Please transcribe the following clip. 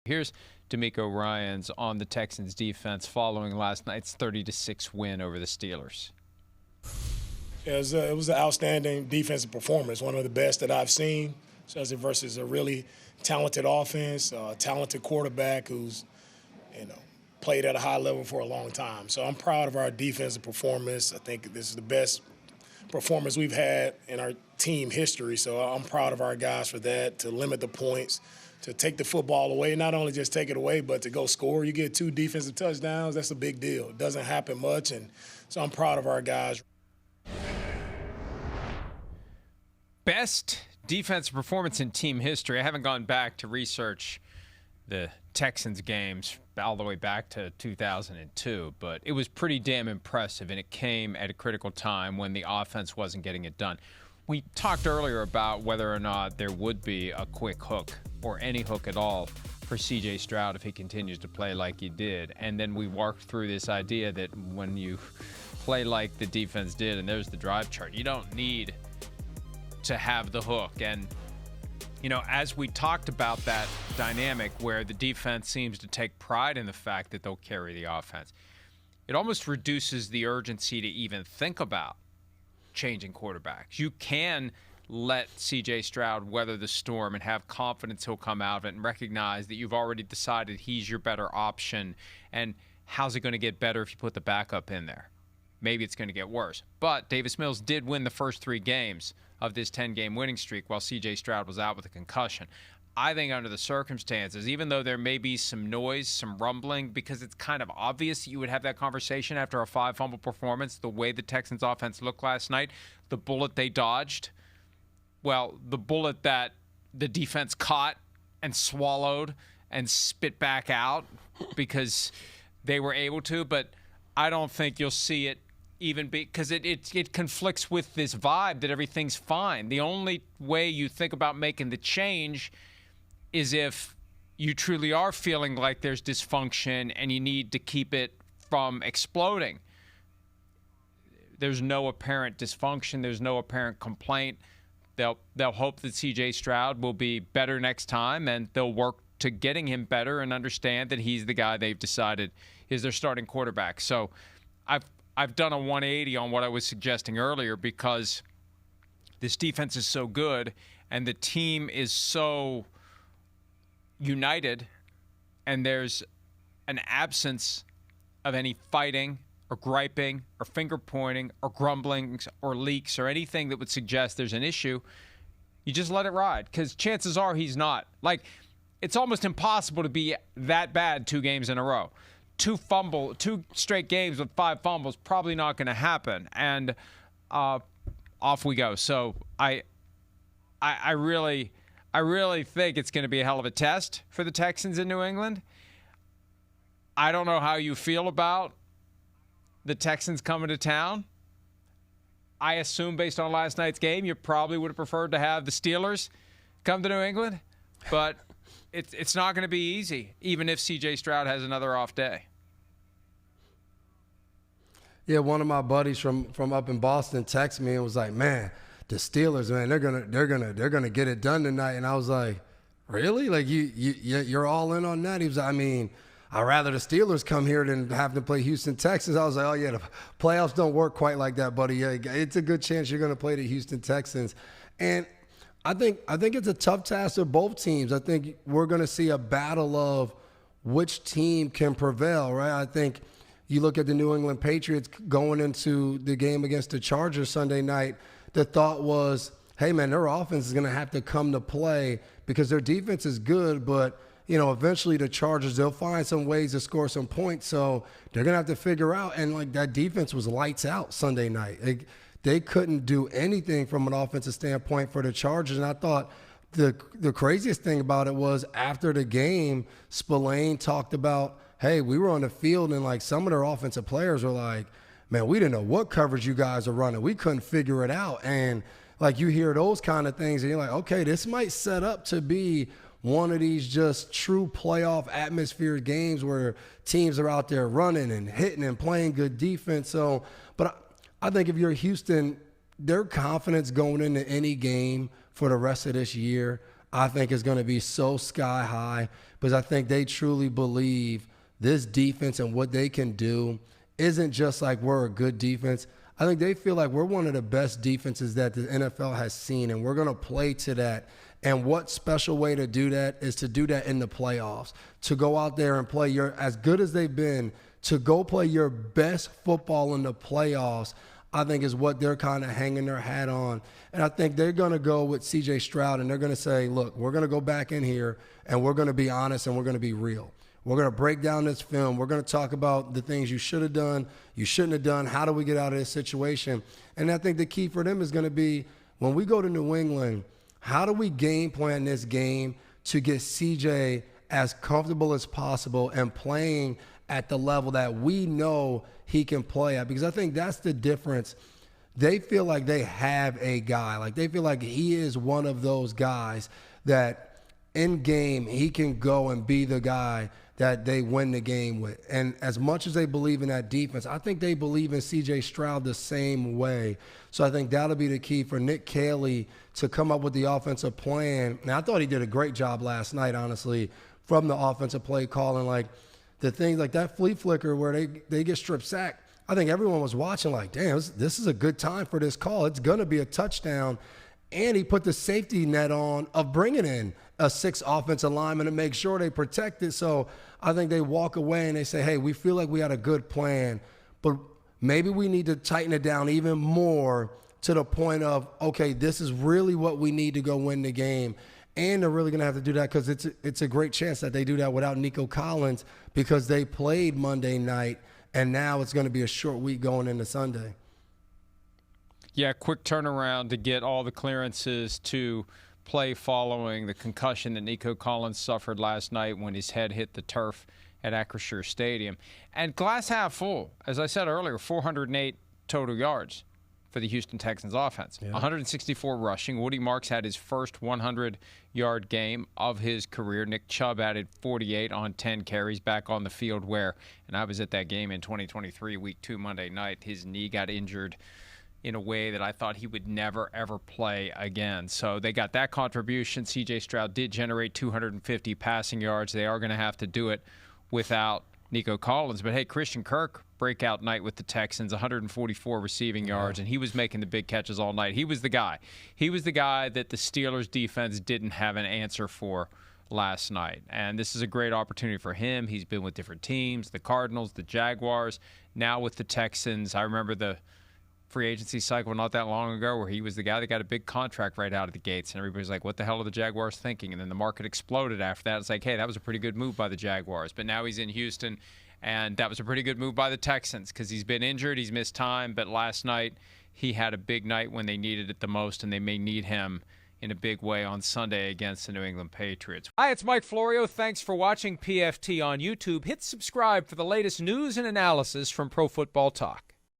Here's D'Amico Ryans on the Texans defense following last night's 30-6 win over the Steelers. Yeah, it was an outstanding defensive performance, one of the best that I've seen, especially versus a really talented offense, a talented quarterback who's, played at a high level for a long time. So I'm proud of our defensive performance. I think this is the best performance we've had in our team history. So I'm proud of our guys for that, to limit the points, to take the football away, not only just take it away, but to go score. You get 2 defensive touchdowns, that's a big deal. It doesn't happen much, and so I'm proud of our guys. Best defensive performance in team history. I haven't gone back to research the Texans games all the way back to 2002, but it was pretty damn impressive, and it came at a critical time when the offense wasn't getting it done. We talked earlier about whether or not there would be a quick hook or any hook at all for C.J. Stroud if he continues to play like he did, and then we walked through this idea that when you play like the defense did, and there's the drive chart, you don't need to have the hook. And as we talked about that dynamic where the defense seems to take pride in the fact that they'll carry the offense, it almost reduces the urgency to even think about changing quarterbacks. You can let C.J. Stroud weather the storm and have confidence he'll come out of it and recognize that you've already decided he's your better option. And how's it going to get better if you put the backup in there? Maybe it's going to get worse. But Davis Mills did win the first 3 games of this 10-game winning streak while C.J. Stroud was out with a concussion. I think under the circumstances, even though there may be some noise, some rumbling, because it's kind of obvious that you would have that conversation after a 5-fumble performance, the way the Texans offense looked last night, the bullet they dodged, well, the bullet that the defense caught and swallowed and spit back out because they were able to, but I don't think you'll see it even because it conflicts with this vibe that everything's fine. The only way you think about making the change is if you truly are feeling like there's dysfunction and you need to keep it from exploding. There's no apparent dysfunction. There's no apparent complaint. They'll hope that C.J. Stroud will be better next time, and they'll work to getting him better and understand that he's the guy they've decided is their starting quarterback. So I've done a 180 on what I was suggesting earlier because this defense is so good and the team is so united, and there's an absence of any fighting or griping or finger pointing or grumblings or leaks or anything that would suggest there's an issue. You just let it ride because chances are he's not. Like, it's almost impossible to be that bad 2 games in a row. 2 straight games with 5 fumbles, probably not going to happen. And off we go. So I really think it's going to be a hell of a test for the Texans in New England. I don't know how you feel about the Texans coming to town. I assume based on last night's game, you probably would have preferred to have the Steelers come to New England. But it's not going to be easy, even if C.J. Stroud has another off day. Yeah, one of my buddies from up in Boston texted me and was like, "Man, the Steelers, man, they're gonna get it done tonight." And I was like, "Really? Like you're all in on that?" He was like, "I mean, I'd rather the Steelers come here than have to play Houston Texans." I was like, "Oh yeah, the playoffs don't work quite like that, buddy. Yeah, it's a good chance you're gonna play the Houston Texans." And I think it's a tough task for both teams. I think we're going to see a battle of which team can prevail, right? I think you look at the New England Patriots going into the game against the Chargers Sunday night, the thought was, hey, man, their offense is going to have to come to play because their defense is good, but, eventually the Chargers, they'll find some ways to score some points, so they're going to have to figure out. And, that defense was lights out Sunday night. They couldn't do anything from an offensive standpoint for the Chargers. And I thought the craziest thing about it was after the game, Spillane talked about, hey, we were on the field and some of their offensive players were like, man, we didn't know what coverage you guys are running. We couldn't figure it out. And you hear those kind of things and you're like, okay, this might set up to be one of these just true playoff atmosphere games where teams are out there running and hitting and playing good defense. So, but I think if you're Houston, their confidence going into any game for the rest of this year, I think is going to be so sky high because I think they truly believe this defense and what they can do isn't just like we're a good defense. I think they feel like we're one of the best defenses that the NFL has seen, and we're going to play to that. And what special way to do that is to do that in the playoffs, to go out there and play as good as they've been, to go play your best football in the playoffs, I think is what they're kind of hanging their hat on. And I think they're going to go with C.J. Stroud, and they're going to say, look, we're going to go back in here, and we're going to be honest, and we're going to be real. We're going to break down this film. We're going to talk about the things you should have done, you shouldn't have done. How do we get out of this situation? And I think the key for them is going to be when we go to New England, how do we game plan this game to get CJ as comfortable as possible and playing at the level that we know he can play at? Because I think that's the difference. They feel like they have a guy. Like they feel like he is one of those guys that in game he can go and be the guy that they win the game with. And as much as they believe in that defense, I think they believe in C.J. Stroud the same way. So I think that'll be the key for Nick Caley to come up with the offensive plan. Now, I thought he did a great job last night, honestly, from the offensive play calling. Like the things like that flea flicker where they get strip sacked. I think everyone was watching like, damn, this is a good time for this call. It's going to be a touchdown. And he put the safety net on of bringing in a 6 offensive lineman to make sure they protect it. So I think they walk away and they say, hey, we feel like we had a good plan, but maybe we need to tighten it down even more to the point of, okay, this is really what we need to go win the game. And they're really going to have to do that because it's a great chance that they do that without Nico Collins because they played Monday night, and now it's going to be a short week going into Sunday. Yeah, quick turnaround to get all the clearances to play following the concussion that Nico Collins suffered last night when his head hit the turf at Acrisure Stadium. And glass half full, as I said earlier, 408 total yards for the Houston Texans offense. Yeah. 164 rushing. Woody Marks had his first 100-yard game of his career. Nick Chubb added 48 on 10 carries back on the field where, and I was at that game in 2023, week 2, Monday night, his knee got injured in a way that I thought he would never, ever play again. So they got that contribution. C.J. Stroud did generate 250 passing yards. They are going to have to do it without Nico Collins. But, hey, Christian Kirk, breakout night with the Texans, 144 receiving yards, and he was making the big catches all night. He was the guy. He was the guy that the Steelers' defense didn't have an answer for last night. And this is a great opportunity for him. He's been with different teams, the Cardinals, the Jaguars, now with the Texans. I remember the free agency cycle not that long ago where he was the guy that got a big contract right out of the gates, and everybody's like, what the hell are the Jaguars thinking? And then the market exploded after that. It's like, hey, that was a pretty good move by the Jaguars. But now he's in Houston, and that was a pretty good move by the Texans because he's been injured, he's missed time, but last night he had a big night when they needed it the most, and they may need him in a big way on Sunday against the New England Patriots. Hi, it's Mike Florio. Thanks for watching PFT on YouTube. Hit subscribe for the latest news and analysis from Pro Football Talk.